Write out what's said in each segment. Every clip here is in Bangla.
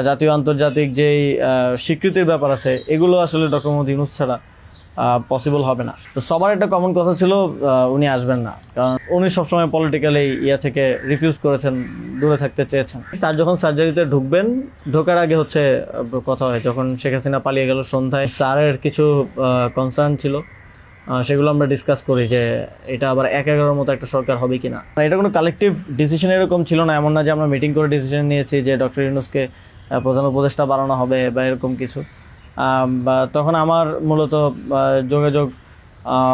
জাতীয় আন্তর্জাতিক যেই স্বীকৃতির ব্যাপার আছে এগুলো আসলে ডক্টর মোহাম্মদ ইউনূস ছাড়া পসিবল হবে না। তো সবার একটা কমন কথা ছিল উনি আসবেন না, কারণ উনি সবসময় পলিটিক্যালি থেকে রিফিউজ করেছেন, দূরে থাকতে চেয়েছেন। স্যার যখন সার্জারিতে ঢোকার আগে হচ্ছে কথা হয়, যখন শেখ হাসিনা পালিয়ে গেল সন্ধ্যায়, স্যারের কিছু কনসার্ন ছিল, সেগুলো আমরা ডিসকাস করি যে এটা আবার ১/১১ মতো একটা সরকার হবে কিনা। এটা কোনো কালেকটিভ ডিসিশন এরকম ছিল না, এমন না যে আমরা মিটিং করে ডিসিশন নিয়েছি যে ডক্টর ইউনূসকে প্রধান উপদেষ্টা বানানো হবে বা এরকম কিছু। তখন আমার মূলত যোগাযোগ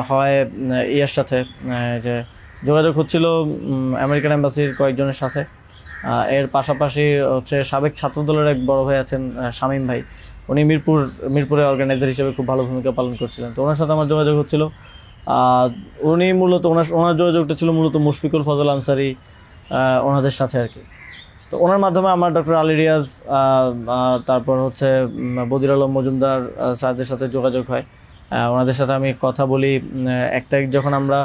হয় ইয়ার সাথে, যে যোগাযোগ হচ্ছিল আমেরিকান এম্বাসির কয়েকজনের সাথে। এর পাশাপাশি হচ্ছে সাবেক ছাত্রদলের এক বড় ভাই আছেন শামীম ভাই, উনি মিরপুরে অর্গানাইজার হিসেবে খুব ভালো ভূমিকা পালন করছিলেন। তো ওনার সাথে আমার যোগাযোগ হচ্ছিল। উনি মূলত ওনার যোগাযোগটা ছিল মূলত মুশফিকুল ফজল আনসারি ওনাদের সাথে আর কি। তো ওনার মাধ্যমে আমার ডক্টর আলী রিয়াজ, তারপর হচ্ছে বদির আলম মজুমদার স্যারদের সাথে যোগাযোগ হয়। ওনাদের সাথে আমি কথা বলি। ১ তারিখ যখন আমরা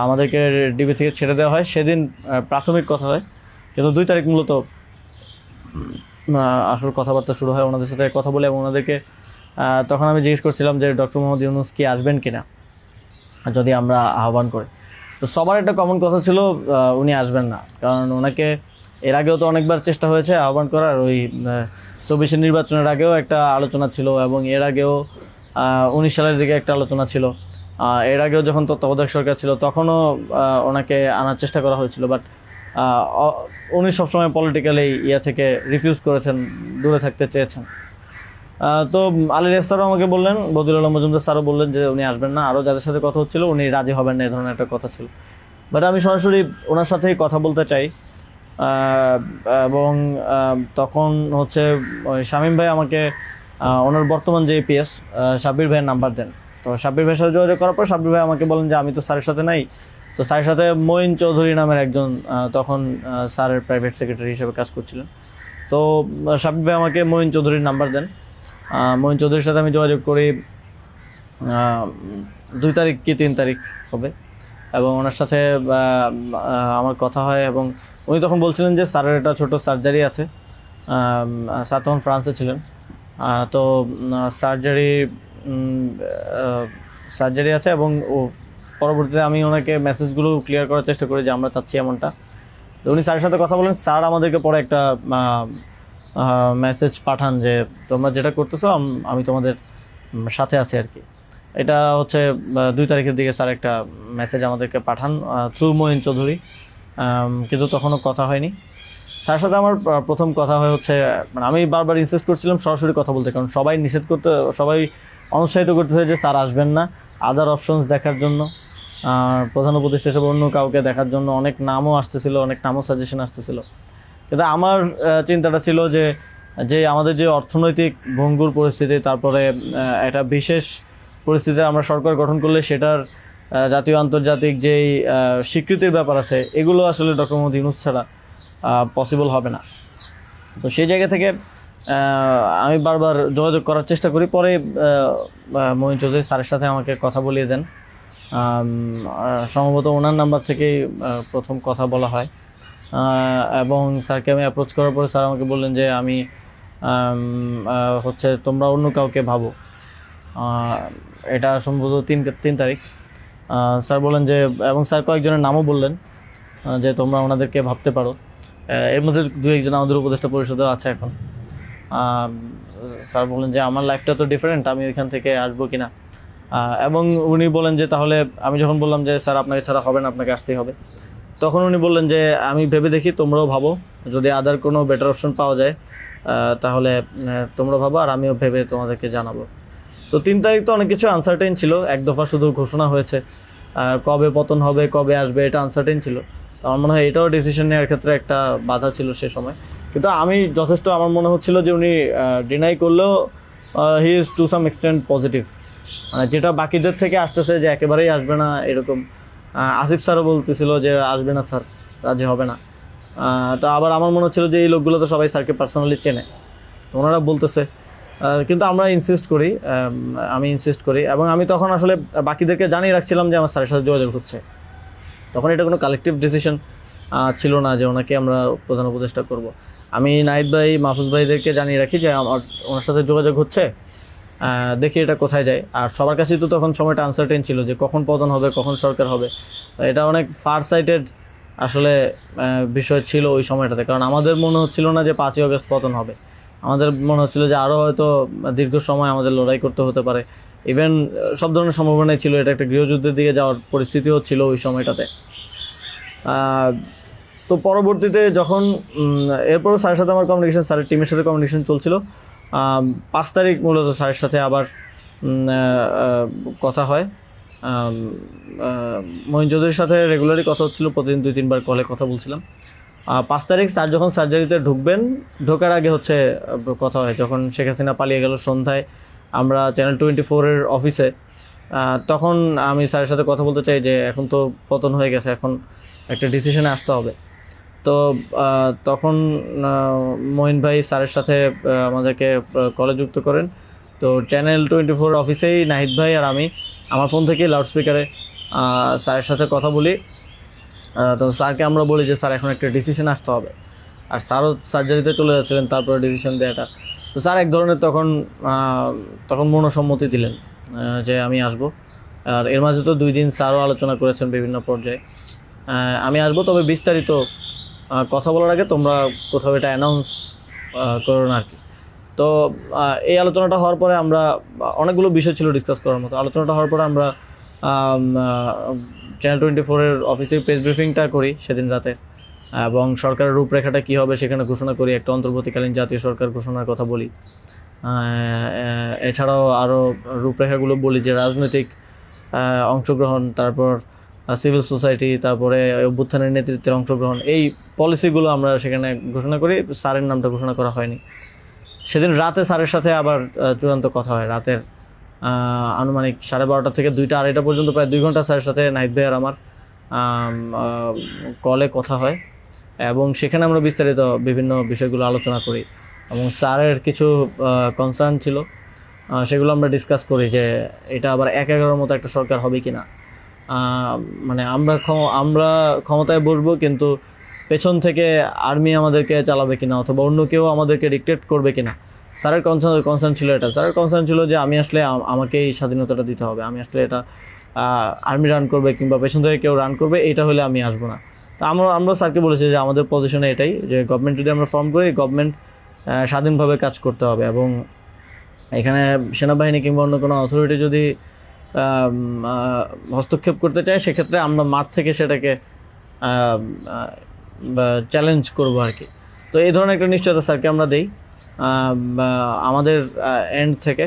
আমাদেরকে ডিবি থেকে ছেড়ে দেওয়া হয়, সেদিন প্রাথমিক কথা হয়, কিন্তু ২ তারিখ মূলত আসল কথাবার্তা শুরু হয়। ওনাদের সাথে কথা বলে এবং ওনাদেরকে তখন আমি জিজ্ঞেস করছিলাম যে ডক্টর মোহাম্মদ ইউনূস কি আসবেন কিনা যদি আমরা আহ্বান করি। তো সবার একটা কমন কথা ছিল উনি আসবেন না, কারণ ওনাকে এর আগেও তো অনেকবার চেষ্টা হয়েছে আহ্বান করার। ওই ২৪-এর নির্বাচনের আগেও একটা আলোচনা ছিল, এবং এর আগেও ১৯ সালের দিকে একটা আলোচনা ছিল। এর আগেও যখন তত্ত্বাবধায়ক সরকার ছিল তখনও ওনাকে আনার চেষ্টা করা হয়েছিল, বাট উনি সবসময় পলিটিক্যালি থেকে রিফিউজ করেছেন, দূরে থাকতে চেয়েছেন। তো আলী রিয়াজ স্যারও আমাকে বললেন, বদিউল আলম মজুমদার স্যারও বললেন যে উনি আসবেন না। আরও যাদের সাথে কথা হচ্ছিল উনি রাজি হবেন না, এই ধরনের একটা কথা ছিল। বাট আমি সরাসরি ওনার সাথেই কথা বলতে চাই, এবং তখন হচ্ছে শামীম ভাই আমাকে ওনার বর্তমান যে এপিএস সাব্বির ভাইয়ের নাম্বার দেন। তো সাব্বির ভাইয়ের সাথে যোগাযোগ করার পর সাব্বির ভাই আমাকে বলেন যে আমি তো স্যারের সাথে নাই। তো স্যারের সাথে মঈন চৌধুরী নামের একজন তখন স্যারের প্রাইভেট সেক্রেটারি হিসেবে কাজ করছিলেন। তো সাব্বির ভাই আমাকে মঈন চৌধুরীর নাম্বার দেন। মঈন চৌধুরীর সাথে আমি যোগাযোগ করি ২ তারিখ কি ৩ তারিখ হবে, এবং ওনার সাথে আমার কথা হয়। এবং উনি তখন বলছিলেন যে স্যারের একটা ছোটো সার্জারি আছে। স্যার তখন ফ্রান্সে ছিলেন। তো সার্জারি আছে, এবং পরবর্তীতে আমি ওনাকে মেসেজগুলো ক্লিয়ার করার চেষ্টা করি যে আমরা চাচ্ছি এমনটা। তো উনি স্যারের সাথে কথা বলেন। স্যার আমাদেরকে পরে একটা মেসেজ পাঠান যে তোমরা যেটা করতেছো আমি তোমাদের সাথে আছি আর কি। এটা হচ্ছে ২ তারিখের দিকে স্যার একটা মেসেজ আমাদেরকে পাঠান থ্রু মঈন চৌধুরী, কিন্তু তখনও কথা হয়নি। স্যারের সাথে আমার প্রথম কথা হয় হচ্ছে, মানে আমি বারবার ইনসিস্ট করছিলাম সরাসরি কথা বলতে, কারণ সবাই অনুৎসাহিত করতেছে যে স্যার আসবেন না, আদার অপশনস দেখার জন্য, প্রধান উপদেষ্টা হিসেবে অন্য কাউকে দেখার জন্য অনেক নামও আসতেছিল, অনেক নামও সাজেশন আসতেছিল। কিন্তু আমার চিন্তাটা ছিল যে আমাদের যে অর্থনৈতিক ভঙ্গুর পরিস্থিতি, তারপরে একটা বিশেষ পরিস্থিতিতে আমরা সরকার গঠন করলে সেটার জাতীয় আন্তর্জাতিক যেই স্বীকৃতির ব্যাপার আছে এগুলো আসলে ডক্টর মোহাম্মদ ইউনূস ছাড়া পসিবল হবে না। তো সেই জায়গা থেকে আমি বারবার যোগাযোগ করার চেষ্টা করি। পরে মঈন চৌধুরী স্যারের সাথে আমাকে কথা বলিয়ে দেন। সম্ভবত ওনার নাম্বার থেকেই প্রথম কথা বলা হয়, এবং স্যারকে আমি অ্যাপ্রোচ করার পরে স্যার আমাকে বললেন যে আমি হচ্ছে তোমরা অন্য কাউকে ভাবো। এটা সম্ভবত ৩ তারিখ। স্যার বললেন যে, এবং স্যার কয়েকজনের নামও বললেন যে তোমরা ওনাদেরকে ভাবতে পারো। এর মধ্যে ২-১ জন আমাদের উপদেষ্টা পরিষদেও আছে এখন। স্যার বললেন যে আমার লাইফটা তো ডিফারেন্ট, আমি ওইখান থেকে আসবো কিনা। এবং উনি বলেন যে তাহলে, আমি যখন বললাম যে স্যার আপনাকে ছাড়া হবে না, আপনাকে আসতেই হবে, তখন উনি বললেন যে আমি ভেবে দেখি, তোমরাও ভাবো, যদি আদার কোনো বেটার অপশন পাওয়া যায় তাহলে তোমরা ভাবো, আর আমিও ভেবে তোমাদেরকে জানাবো। তো ৩ তারিখ তো অনেক কিছু আনসার্টেন ছিল, এক দফা শুধু ঘোষণা হয়েছে, কবে পতন হবে, কবে আসবে, এটা আনসার্টেন ছিল। তো আমার মনে হয় এটাও ডিসিশন নেওয়ার ক্ষেত্রে একটা বাধা ছিল সে সময়। কিন্তু আমি যথেষ্ট, আমার মনে হচ্ছিল যে উনি ডিনাই করলেও he is to some extent positive, মানে যেটা বাকিদের থেকে আসতেছে যে একেবারেই আসবে না এরকম। আসিফ স্যারও বলতেছিল যে আসবে না স্যার, রাজি হবে না। তো আবার আমার মনে হচ্ছিল যে এই লোকগুলো তো সবাই স্যারকে পার্সোনালি চেনে, তো ওনারা বলতেছে। কিন্তু আমি ইনসিস্ট করি, এবং আমি তখন আসলে বাকিদেরকে জানিয়ে রাখছিলাম যে আমার স্যারের সাথে যোগাযোগ হচ্ছে। তখন এটা কোনো কালেকটিভ ডিসিশন ছিল না যে ওনাকে আমরা প্রধান উপদেষ্টা করব। আমি নাহিদ ভাই, মাহফুজ ভাইদেরকে জানিয়ে রাখি যে আমার ওনার সাথে যোগাযোগ হচ্ছে, দেখি এটা কোথায় যায়। আর সবার কাছেই তো তখন সময়টা আনসার্টেন ছিল যে কখন পতন হবে, কখন সরকার হবে। এটা অনেক ফার সাইটেড আসলে বিষয় ছিল ওই সময়টাতে, কারণ আমাদের মনে হচ্ছিল না যে 5ই আগস্ট পতন হবে। আমাদের মনে হচ্ছিল যে আরও হয়তো দীর্ঘ সময় আমাদের লড়াই করতে হতে পারে। ইভেন সব ধরনের সম্ভাবনাই ছিল, এটা একটা গৃহযুদ্ধের দিকে যাওয়ার পরিস্থিতিও ছিল ওই সময়টাতে। তো পরবর্তীতে যখন এরপরও স্যারের সাথে আমার কমিউনিকেশন, স্যারের টিমের সাথে কমিউনিকেশন চলছিল। 5 তারিখ মূলত স্যারের সাথে আবার কথা হয়। মঈন চৌধুরীর সাথে রেগুলারই কথা হচ্ছিল, প্রতিদিন 2-3 বার কলে কথা বলছিলাম। 5 তারিখ স্যার যখন সার্জারিতে ঢুকবেন, ঢোকার আগে হচ্ছে কথা হয়, যখন শেখ হাসিনা পালিয়ে গেল সন্ধ্যায় আমরা চ্যানেল 24-এর অফিসে। তখন আমি স্যারের সাথে কথা বলতে চাই যে এখন তো পতন হয়ে গেছে, এখন একটা ডিসিশনে আসতে হবে। তো তখন মঈন ভাই স্যারের সাথে আমাদেরকে কলে যুক্ত করেন। তো চ্যানেল 24 অফিসেই নাহিদ ভাই আর আমি আমার ফোন থেকে লাউডস্পিকারে স্যারের সাথে কথা বলি। তো স্যারকে আমরা বলি যে স্যার এখন একটা ডিসিশন আসতে হবে, আর স্যারও সার্জারিতে চলে যাচ্ছিলেন তারপরে ডিসিশন দেওয়াটা। তো স্যার এক ধরনের তখন মনোসম্মতি দিলেন যে আমি আসব। আর এর মাঝে তো 2 দিন স্যারও আলোচনা করেছেন বিভিন্ন পর্যায়ে, আমি আসবো, তবে বিস্তারিত কথা বলার আগে তোমরা কোথাও এটা অ্যানাউন্স করো না আর কি। তো এই আলোচনাটা হওয়ার পরে আমরা অনেকগুলো বিষয় ছিল ডিসকাস করার মতো। আলোচনাটা হওয়ার পরে আমরা চ্যানেল 24-এর অফিসে প্রেস ব্রিফিংটা করি সেদিন রাতে, এবং সরকারের রূপরেখাটা কী হবে সেখানে ঘোষণা করি, একটা অন্তর্বর্তীকালীন জাতীয় সরকার ঘোষণার কথা বলি। এছাড়াও আরও রূপরেখাগুলো বলি যে রাজনৈতিক অংশগ্রহণ, তারপর সিভিল সোসাইটি, তারপরে অভ্যুত্থানের নেতৃত্বের অংশগ্রহণ, এই পলিসিগুলো আমরা সেখানে ঘোষণা করি। স্যারের নামটা ঘোষণা করা হয়নি। সেদিন রাতে স্যারের সাথে আবার চূড়ান্ত কথা হয়, রাতের আনুমানিক 12:30 থেকে 2টা-2:30 পর্যন্ত প্রায় 2 ঘন্টা স্যারের সাথে নাহিদ ভাই আর আমার কলে কথা হয়, এবং সেখানে আমরা বিস্তারিত বিভিন্ন বিষয়গুলো আলোচনা করি, এবং স্যারের কিছু কনসার্ন ছিল সেগুলো আমরা ডিসকাস করি যে এটা আবার 1-11 মতো একটা সরকার হবে কি না। মানে আমরা ক্ষমতায় বসবো, কিন্তু পেছন থেকে আর্মি আমাদেরকে চালাবে কিনা, অথবা অন্য কেউ আমাদেরকে ডিক্টেট করবে কিনা। স্যারের কনসার্ন ছিল এটা। স্যারের কনসার্ন ছিল যে আমি আসলে আমাকেই স্বাধীনতাটা দিতে হবে, আমি আসলে এটা আর্মি রান করবে কিংবা পেছন থেকে কেউ রান করবে, এটা হলে আমি আসবো না। তো আমরা স্যারকে বলেছি যে আমাদের পজিশনে এটাই, যে গভর্নমেন্ট যদি আমরা ফর্ম করি, গভর্নমেন্ট স্বাধীনভাবে কাজ করতে হবে, এবং এখানে সেনাবাহিনী কিংবা অন্য কোনো অথরিটি যদি হস্তক্ষেপ করতে চায়, সেক্ষেত্রে আমরা মাঠ থেকে সেটাকে চ্যালেঞ্জ করবো আর কি। তো এই ধরনের একটা নিশ্চয়তা স্যারকে আমরা দিই আমাদের এন্ড থেকে।